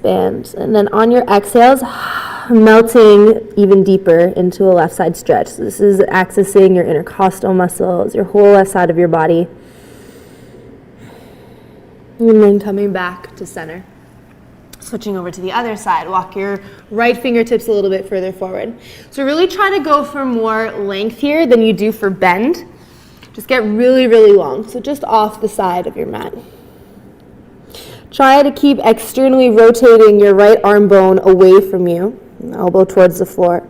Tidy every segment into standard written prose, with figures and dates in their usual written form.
expands. And then on your exhales, melting even deeper into a left side stretch. So this is accessing your intercostal muscles, your whole left side of your body. And then coming back to center. Switching over to the other side, walk your right fingertips a little bit further forward. So really try to go for more length here than you do for bend. Just get really, really long. So just off the side of your mat. Try to keep externally rotating your right arm bone away from you, elbow towards the floor.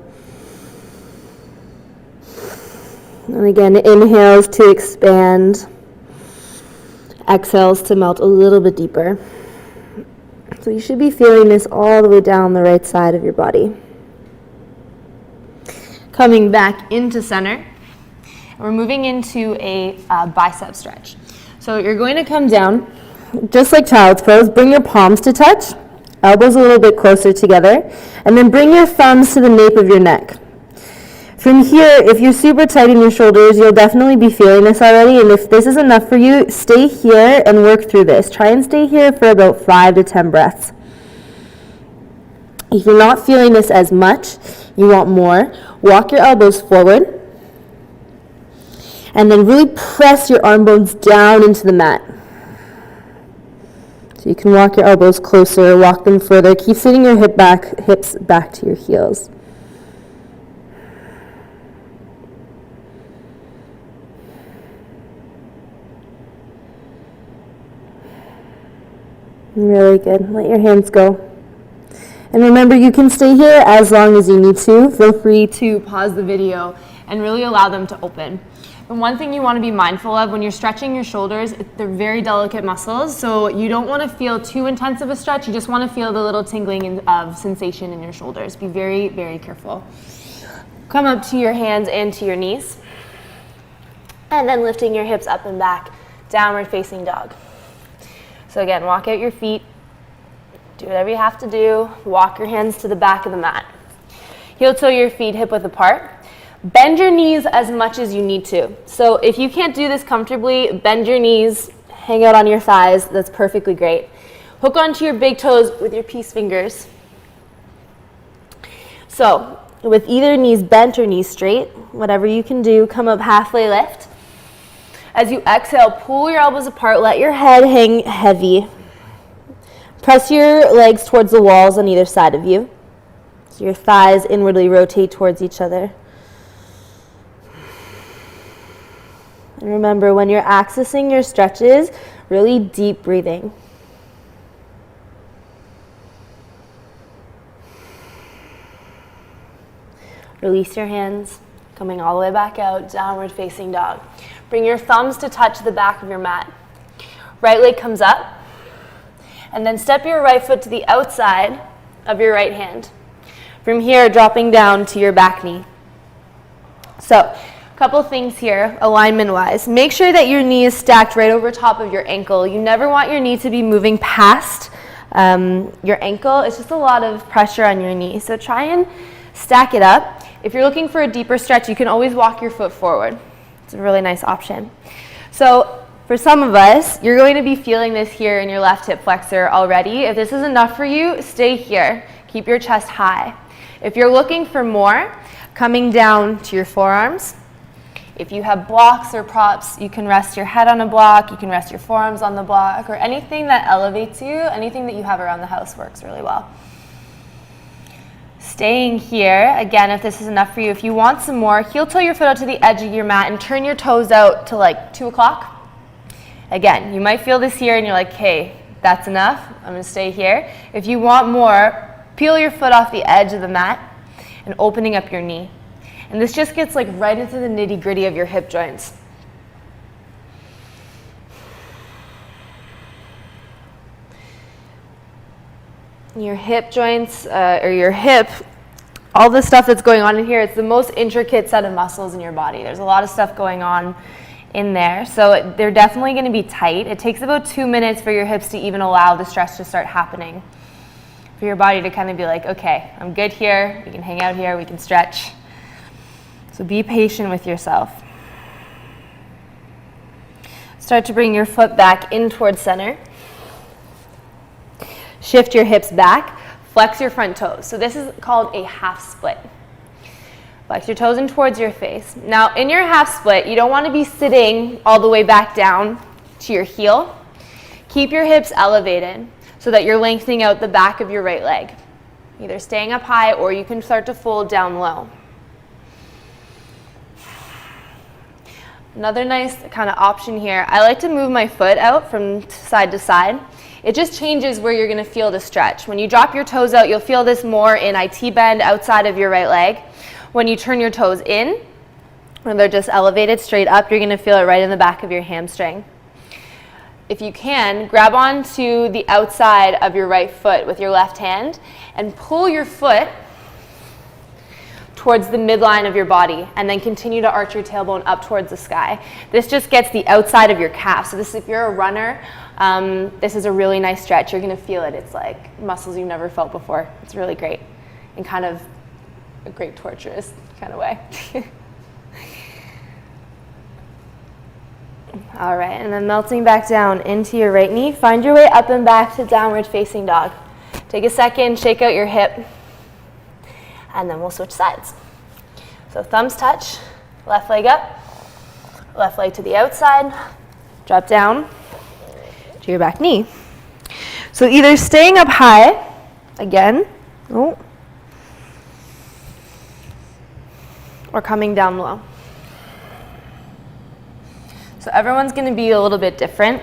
And again, inhales to expand, exhales to melt a little bit deeper. So you should be feeling this all the way down the right side of your body. Coming back into center, we're moving into a bicep stretch. So you're going to come down, just like child's pose, bring your palms to touch, elbows a little bit closer together, and then bring your thumbs to the nape of your neck. From here, if you're super tight in your shoulders, you'll definitely be feeling this already, and if this is enough for you, stay here and work through this. Try and stay here for about 5 to 10 breaths. If you're not feeling this as much, you want more, walk your elbows forward, and then really press your arm bones down into the mat. So you can walk your elbows closer, walk them further, keep sitting your hips back to your heels. Really good. Let your hands go. And remember, you can stay here as long as you need to. Feel free to pause the video and really allow them to open. And one thing you want to be mindful of when you're stretching your shoulders, they're very delicate muscles, so you don't want to feel too intense of a stretch. You just want to feel the little tingling of sensation in your shoulders. Be very, very careful. Come up to your hands and to your knees. And then lifting your hips up and back, downward facing dog. So again, walk out your feet, do whatever you have to do, walk your hands to the back of the mat. Heel toe your feet hip width apart. Bend your knees as much as you need to. So if you can't do this comfortably, bend your knees, hang out on your thighs, that's perfectly great. Hook onto your big toes with your peace fingers. So with either knees bent or knees straight, whatever you can do, come up halfway lift. As you exhale, pull your elbows apart, let your head hang heavy. Press your legs towards the walls on either side of you. So your thighs inwardly rotate towards each other. And remember, when you're accessing your stretches, really deep breathing. Release your hands, coming all the way back out, downward facing dog. Bring your thumbs to touch the back of your mat. Right leg comes up, and then step your right foot to the outside of your right hand. From here, dropping down to your back knee. So, a couple things here, alignment-wise. Make sure that your knee is stacked right over top of your ankle. You never want your knee to be moving past your ankle. It's just a lot of pressure on your knee. So try and stack it up. If you're looking for a deeper stretch, you can always walk your foot forward. It's a really nice option. So for some of us, you're going to be feeling this here in your left hip flexor already. If this is enough for you, stay here. Keep your chest high. If you're looking for more, coming down to your forearms. If you have blocks or props, you can rest your head on a block, you can rest your forearms on the block, or anything that elevates you, anything that you have around the house works really well. Staying here, again, if this is enough for you, if you want some more, heel toe your foot out to the edge of your mat and turn your toes out to like 2 o'clock. Again, you might feel this here and you're like, hey, that's enough, I'm gonna stay here. If you want more, peel your foot off the edge of the mat and opening up your knee. And this just gets like right into the nitty-gritty of your hip joints. Your hip joints, or your hip, all the stuff that's going on in here, it's the most intricate set of muscles in your body. There's a lot of stuff going on in there. So they're definitely going to be tight. It takes about 2 minutes for your hips to even allow the stretch to start happening. For your body to kind of be like, okay, I'm good here, we can hang out here, we can stretch. So be patient with yourself. Start to bring your foot back in towards center. Shift your hips back, flex your front toes. So this is called a half split. Flex your toes in towards your face. Now in your half split, you don't want to be sitting all the way back down to your heel. Keep your hips elevated so that you're lengthening out the back of your right leg. Either staying up high or you can start to fold down low. Another nice kind of option here, I like to move my foot out from side to side. It just changes where you're going to feel the stretch. When you drop your toes out, you'll feel this more in IT bend outside of your right leg. When you turn your toes in, when they're just elevated straight up, you're going to feel it right in the back of your hamstring. If you can, grab onto the outside of your right foot with your left hand and pull your foot towards the midline of your body, and then continue to arch your tailbone up towards the sky. This just gets the outside of your calf. So this, if you're a runner, this is a really nice stretch. You're going to feel it. It's like muscles you've never felt before. It's really great in kind of a great torturous kind of way. All right, and then melting back down into your right knee. Find your way up and back to downward facing dog. Take a second, shake out your hip, and then we'll switch sides. So thumbs touch, left leg up, left leg to the outside, drop down to your back knee. So either staying up high, again, or coming down low. So everyone's going to be a little bit different.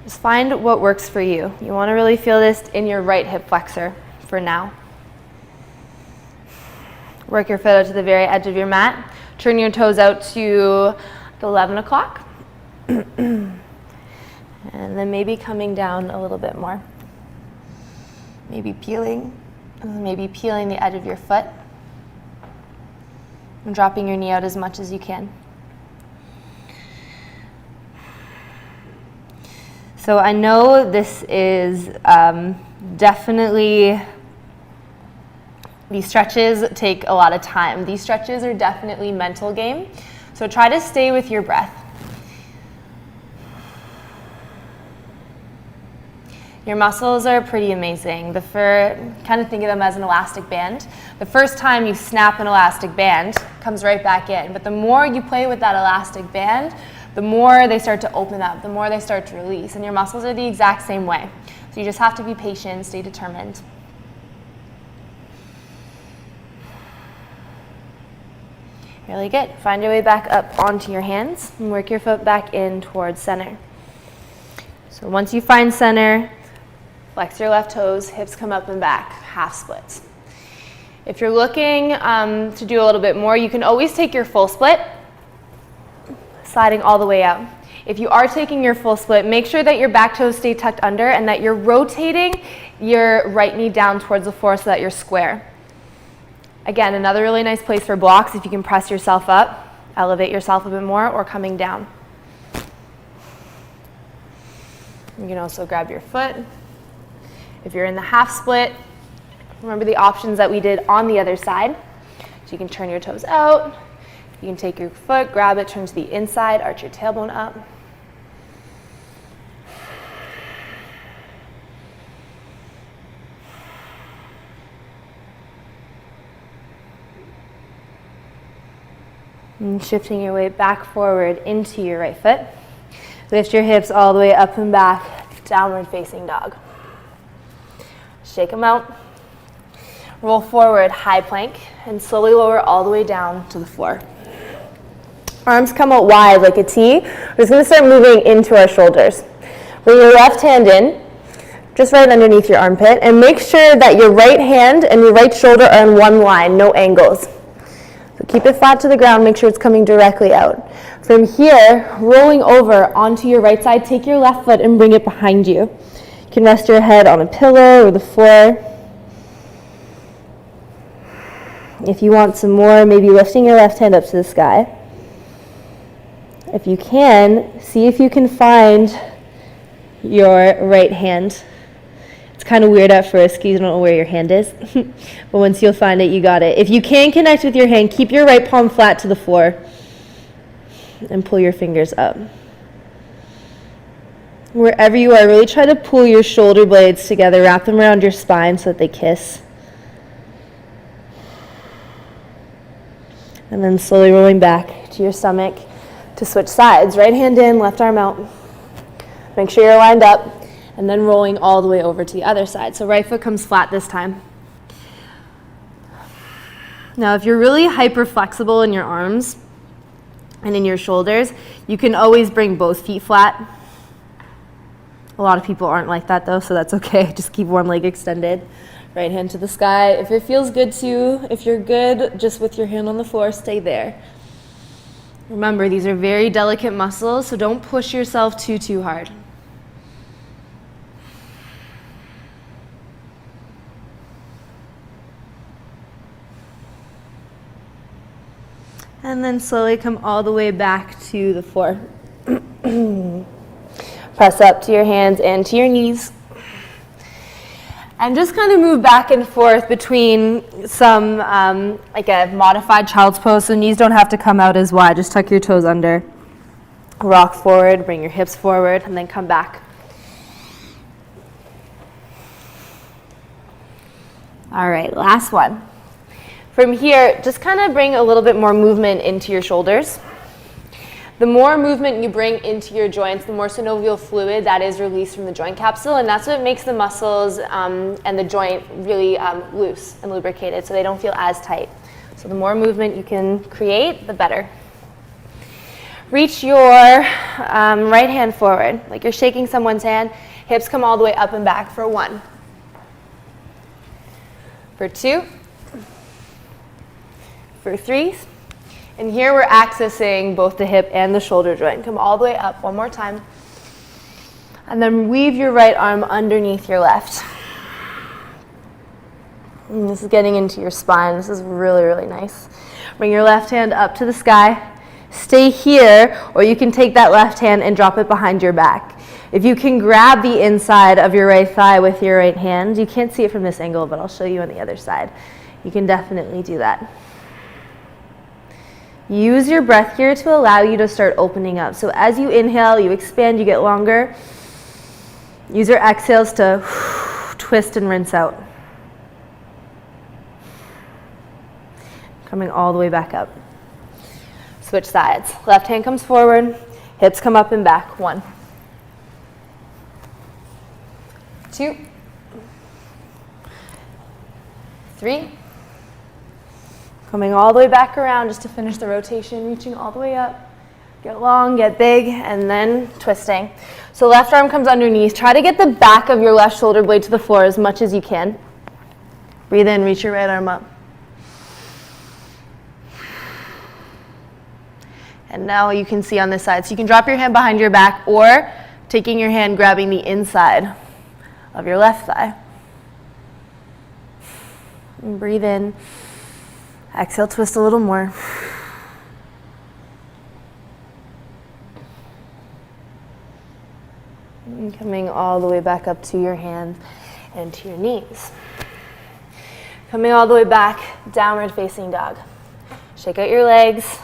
Just find what works for you. You want to really feel this in your right hip flexor for now. Work your foot out to the very edge of your mat. Turn your toes out to 11 o'clock. And then maybe coming down a little bit more. Maybe peeling the edge of your foot. And dropping your knee out as much as you can. So I know this is definitely, these stretches take a lot of time. These stretches are definitely mental game. So try to stay with your breath. Your muscles are pretty amazing. Kind of think of them as an elastic band. The first time you snap an elastic band, comes right back in. But the more you play with that elastic band, the more they start to open up, the more they start to release. And your muscles are the exact same way. So you just have to be patient, stay determined. Really good. Find your way back up onto your hands and work your foot back in towards center. So once you find center, flex your left toes, hips come up and back, half splits. If you're looking to do a little bit more, you can always take your full split, sliding all the way out. If you are taking your full split, make sure that your back toes stay tucked under and that you're rotating your right knee down towards the floor so that you're square. Again, another really nice place for blocks, if you can press yourself up, elevate yourself a bit more, or coming down. You can also grab your foot. If you're in the half split, remember the options that we did on the other side. So you can turn your toes out. You can take your foot, grab it, turn to the inside, arch your tailbone up. And shifting your weight back forward into your right foot. Lift your hips all the way up and back, downward facing dog. Shake them out. Roll forward, high plank, and slowly lower all the way down to the floor. Arms come out wide like a T. We're just going to start moving into our shoulders. Bring your left hand in, just right underneath your armpit, and make sure that your right hand and your right shoulder are in one line, no angles. So keep it flat to the ground, make sure it's coming directly out. From here, rolling over onto your right side, take your left foot and bring it behind you. You can rest your head on a pillow or the floor. If you want some more, maybe lifting your left hand up to the sky. If you can, see if you can find your right hand. It's kind of weird at first because you don't know where your hand is. But once you'll find it, you got it. If you can connect with your hand, keep your right palm flat to the floor and pull your fingers up. Wherever you are, really try to pull your shoulder blades together, wrap them around your spine so that they kiss. And then slowly rolling back to your stomach to switch sides. Right hand in, left arm out. Make sure you're lined up, and then rolling all the way over to the other side. So right foot comes flat this time. Now, if you're really hyper flexible in your arms and in your shoulders, you can always bring both feet flat. A lot of people aren't like that though, so that's okay. Just keep one leg extended. Right hand to the sky. If it feels good to you, if you're good just with your hand on the floor, stay there. Remember, these are very delicate muscles, so don't push yourself too hard. And then slowly come all the way back to the floor. Press up to your hands and to your knees. And just kind of move back and forth between some, like a modified child's pose. So knees don't have to come out as wide. Just tuck your toes under. Rock forward, bring your hips forward, and then come back. All right, last one. From here, just kind of bring a little bit more movement into your shoulders. The more movement you bring into your joints, the more synovial fluid that is released from the joint capsule, and that's what makes the muscles and the joint really loose and lubricated, so they don't feel as tight. So the more movement you can create, the better. Reach your right hand forward, like you're shaking someone's hand. Hips come all the way up and back for 1. For 2. For 3. And here we're accessing both the hip and the shoulder joint. Come all the way up one more time. And then weave your right arm underneath your left. And this is getting into your spine. This is really, really nice. Bring your left hand up to the sky. Stay here, or you can take that left hand and drop it behind your back. If you can grab the inside of your right thigh with your right hand, you can't see it from this angle, but I'll show you on the other side. You can definitely do that. Use your breath here to allow you to start opening up. So as you inhale, you expand, you get longer. Use your exhales to twist and rinse out. Coming all the way back up. Switch sides. Left hand comes forward, hips come up and back. 1. 2. 3. Coming all the way back around just to finish the rotation, reaching all the way up. Get long, get big, and then twisting. So left arm comes underneath. Try to get the back of your left shoulder blade to the floor as much as you can. Breathe in, reach your right arm up. And now you can see on this side. So you can drop your hand behind your back, or taking your hand, grabbing the inside of your left thigh. And breathe in. Exhale, twist a little more. And coming all the way back up to your hands and to your knees. Coming all the way back, downward facing dog. Shake out your legs.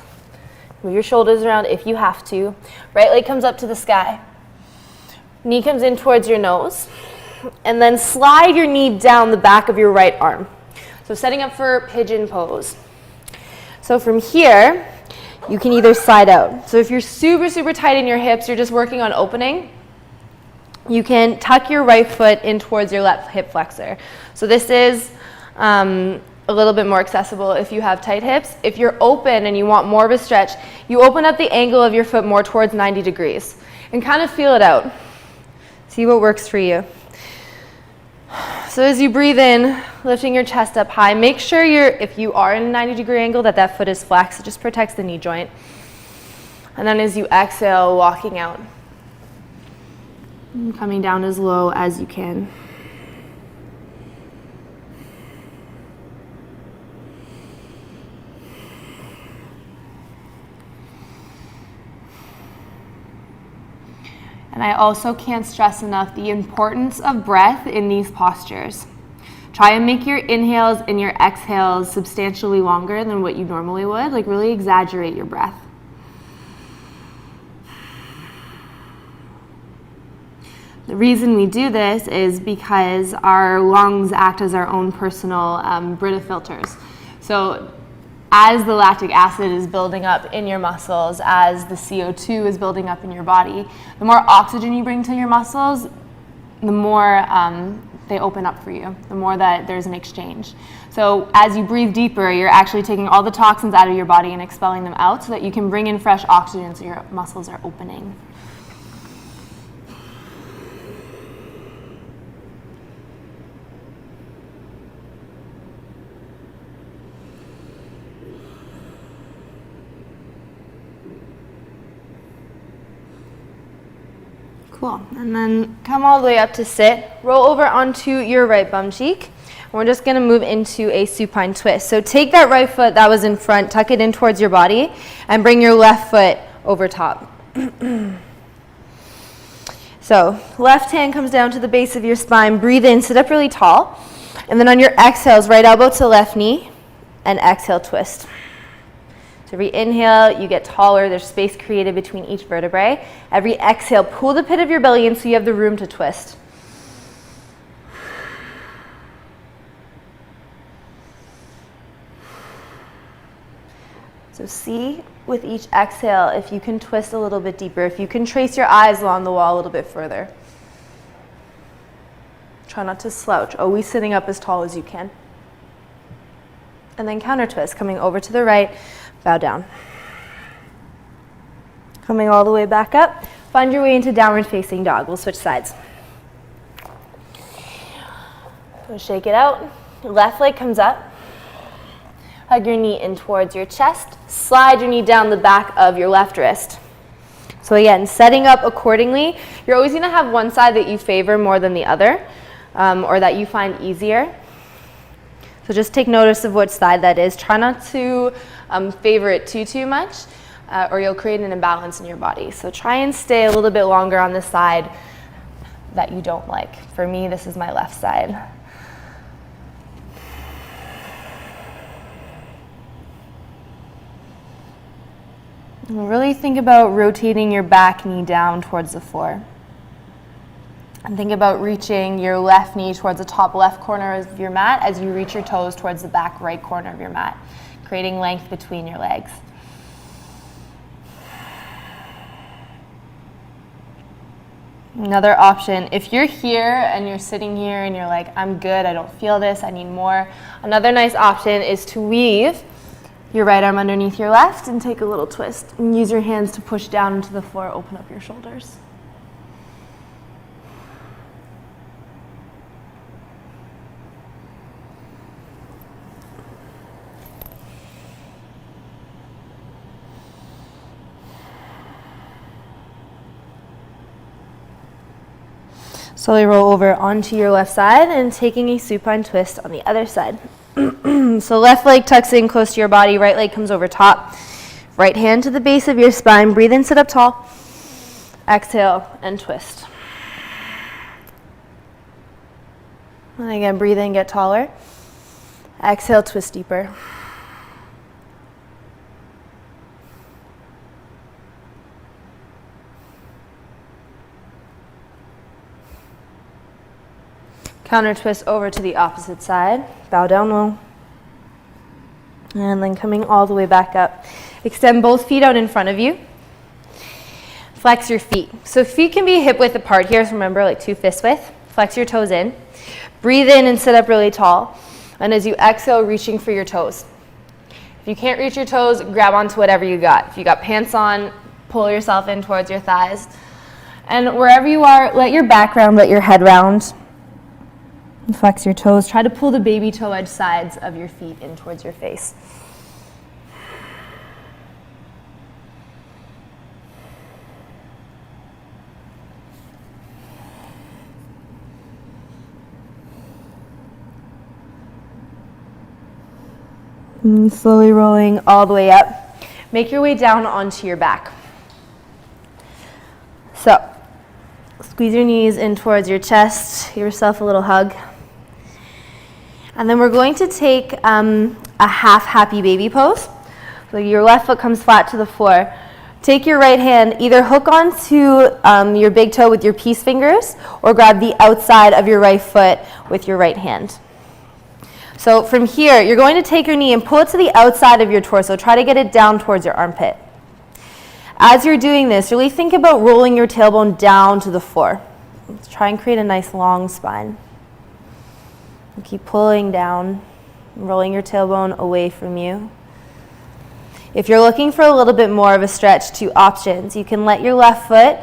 Move your shoulders around if you have to. Right leg comes up to the sky. Knee comes in towards your nose. And then slide your knee down the back of your right arm. So setting up for pigeon pose. So from here, you can either slide out. So if you're super tight in your hips, you're just working on opening, you can tuck your right foot in towards your left hip flexor. So this is a little bit more accessible if you have tight hips. If you're open and you want more of a stretch, you open up the angle of your foot more towards 90 degrees and kind of feel it out. See what works for you. So as you breathe in, lifting your chest up high, make sure if you are in a 90-degree angle, that foot is flexed. It just protects the knee joint. And then as you exhale, walking out. And coming down as low as you can. And I also can't stress enough the importance of breath in these postures. Try and make your inhales and your exhales substantially longer than what you normally would. Like really exaggerate your breath. reason we do this is because our lungs act as our own personal Brita filters. So as the lactic acid is building up in your muscles, as the CO2 is building up in your body, the more oxygen you bring to your muscles, the more they open up for you, the more that there's an exchange. So as you breathe deeper, you're actually taking all the toxins out of your body and expelling them out so that you can bring in fresh oxygen so your muscles are opening. Cool, and then come all the way up to sit. Roll over onto your right bum cheek. And we're just gonna move into a supine twist. So take that right foot that was in front, tuck it in towards your body, and bring your left foot over top. So left hand comes down to the base of your spine, breathe in, sit up really tall. And then on your exhales, right elbow to left knee, and exhale, twist. So every inhale, you get taller. There's space created between each vertebrae. Every exhale, pull the pit of your belly in so you have the room to twist. So see with each exhale if you can twist a little bit deeper, if you can trace your eyes along the wall a little bit further. Try not to slouch, always sitting up as tall as you can. And then counter twist, coming over to the right, bow down. Coming all the way back up, find your way into downward facing dog. We'll switch sides. Go shake it out. Left leg comes up. Hug your knee in towards your chest. Slide your knee down the back of your left wrist. So again, setting up accordingly. You're always gonna have one side that you favor more than the other, or that you find easier. So just take notice of which side that is. Try not to favor it too much, or you'll create an imbalance in your body. So try and stay a little bit longer on the side that you don't like. For me, this is my left side. And really think about rotating your back knee down towards the floor. And think about reaching your left knee towards the top left corner of your mat as you reach your toes towards the back right corner of your mat, creating length between your legs. Another option, if you're here and you're sitting here and you're like, I'm good, I don't feel this, I need more. Another nice option is to weave your right arm underneath your left and take a little twist. And use your hands to push down into the floor, open up your shoulders. Slowly roll over onto your left side and taking a supine twist on the other side. So left leg tucks in close to your body, right leg comes over top. Right hand to the base of your spine, breathe in, sit up tall. Exhale and twist. And again, breathe in, get taller. Exhale, twist deeper. Counter twist over to the opposite side. Bow down low. And then coming all the way back up. Extend both feet out in front of you. Flex your feet. So feet can be hip width apart here. So remember, like 2 fist width. Flex your toes in. Breathe in and sit up really tall. And as you exhale, reaching for your toes. If you can't reach your toes, grab onto whatever you got. If you got pants on, pull yourself in towards your thighs. And wherever you are, let your back round, let your head round. And flex your toes. Try to pull the baby toe edge sides of your feet in towards your face. And slowly rolling all the way up. Make your way down onto your back. So, squeeze your knees in towards your chest. Give yourself a little hug. And then we're going to take a half happy baby pose. So your left foot comes flat to the floor. Take your right hand, either hook onto your big toe with your peace fingers or grab the outside of your right foot with your right hand. So from here, you're going to take your knee and pull it to the outside of your torso. Try to get it down towards your armpit. As you're doing this, really think about rolling your tailbone down to the floor. Let's try and create a nice long spine. And keep pulling down, rolling your tailbone away from you. If you're looking for a little bit more of a stretch, two options. You can let your left foot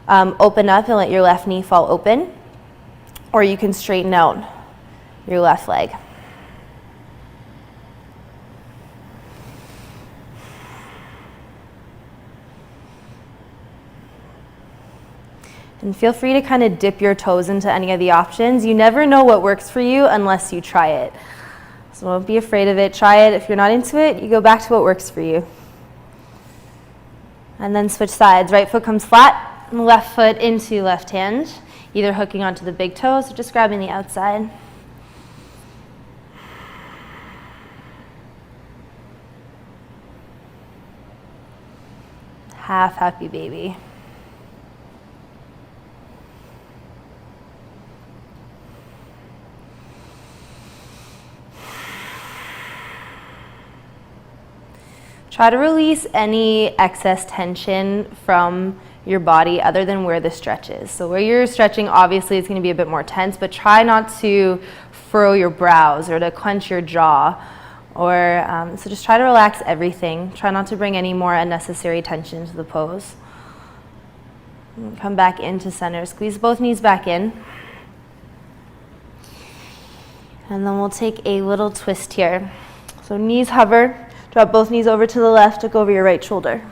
open up and let your left knee fall open, or you can straighten out your left leg. And feel free to kind of dip your toes into any of the options. You never know what works for you unless you try it. So don't be afraid of it. Try it. If you're not into it, you go back to what works for you. And then switch sides. Right foot comes flat, and left foot into left hand, either hooking onto the big toes or just grabbing the outside. Half happy baby. Try to release any excess tension from your body other than where the stretch is. So where you're stretching, obviously it's going to be a bit more tense, but try not to furrow your brows or to clench your jaw. So just try to relax everything. Try not to bring any more unnecessary tension to the pose. And come back into center. Squeeze both knees back in. And then we'll take a little twist here. So knees hover. Drop both knees over to the left, look over your right shoulder.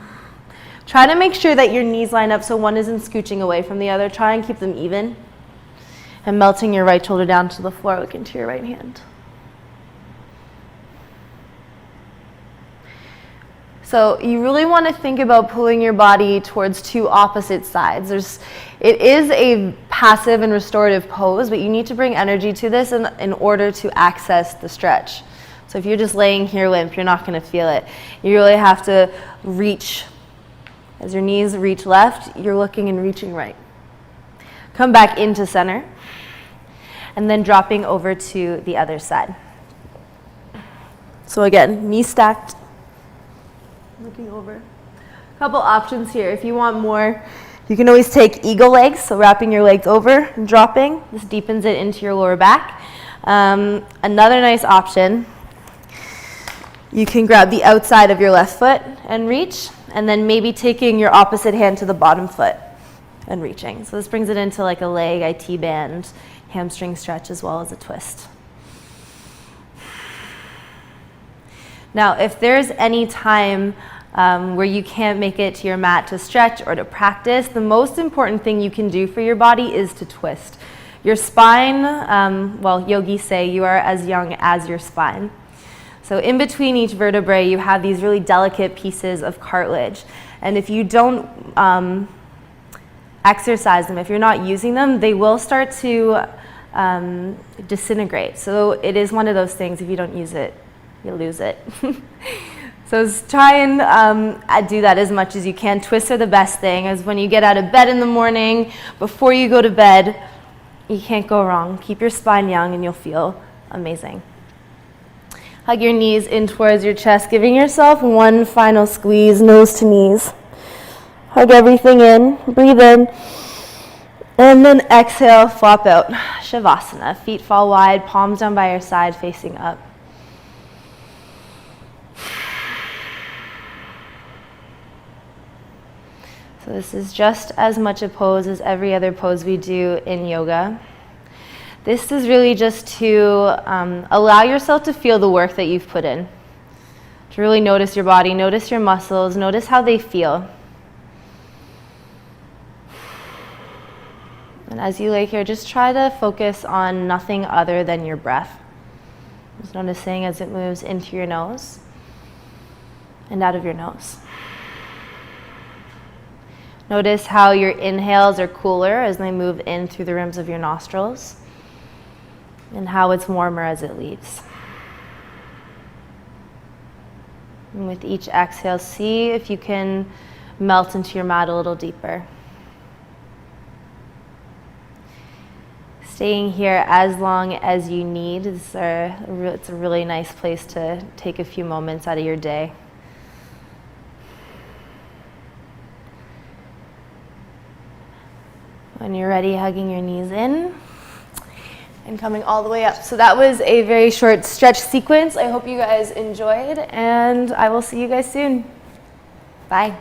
Try to make sure that your knees line up so one isn't scooching away from the other. Try and keep them even. And melting your right shoulder down to the floor, look into your right hand. So you really want to think about pulling your body towards two opposite sides. It is a passive and restorative pose, but you need to bring energy to this in order to access the stretch. So if you're just laying here limp, you're not going to feel it. You really have to reach. As your knees reach left, you're looking and reaching right. Come back into center, and then dropping over to the other side. So again, knees stacked, looking over. A couple options here. If you want more, you can always take eagle legs, so wrapping your legs over and dropping. This deepens it into your lower back. Another nice option, you can grab the outside of your left foot and reach, and then maybe taking your opposite hand to the bottom foot and reaching. So this brings it into like a leg, IT band, hamstring stretch, as well as a twist. Now, if there's any time where you can't make it to your mat to stretch or to practice, the most important thing you can do for your body is to twist. Your spine, yogis say you are as young as your spine. So in between each vertebrae, you have these really delicate pieces of cartilage. And if you don't exercise them, if you're not using them, they will start to disintegrate. So it is one of those things, if you don't use it, you lose it. So try and do that as much as you can. Twists are the best thing, as when you get out of bed in the morning, before you go to bed, you can't go wrong. Keep your spine young and you'll feel amazing. Hug your knees in towards your chest, giving yourself one final squeeze, nose to knees. Hug everything in, breathe in, and then exhale, flop out. Shavasana, feet fall wide, palms down by your side, facing up. So this is just as much a pose as every other pose we do in yoga. This is really just to allow yourself to feel the work that you've put in. To really notice your body, notice your muscles, notice how they feel. And as you lay here, just try to focus on nothing other than your breath. Just noticing as it moves into your nose and out of your nose. Notice how your inhales are cooler as they move in through the rims of your nostrils, and how it's warmer as it leaves. And with each exhale, see if you can melt into your mat a little deeper. Staying here as long as you need. It's a really nice place to take a few moments out of your day. When you're ready, hugging your knees in and coming all the way up. So that was a very short stretch sequence. I hope you guys enjoyed, and I will see you guys soon. Bye.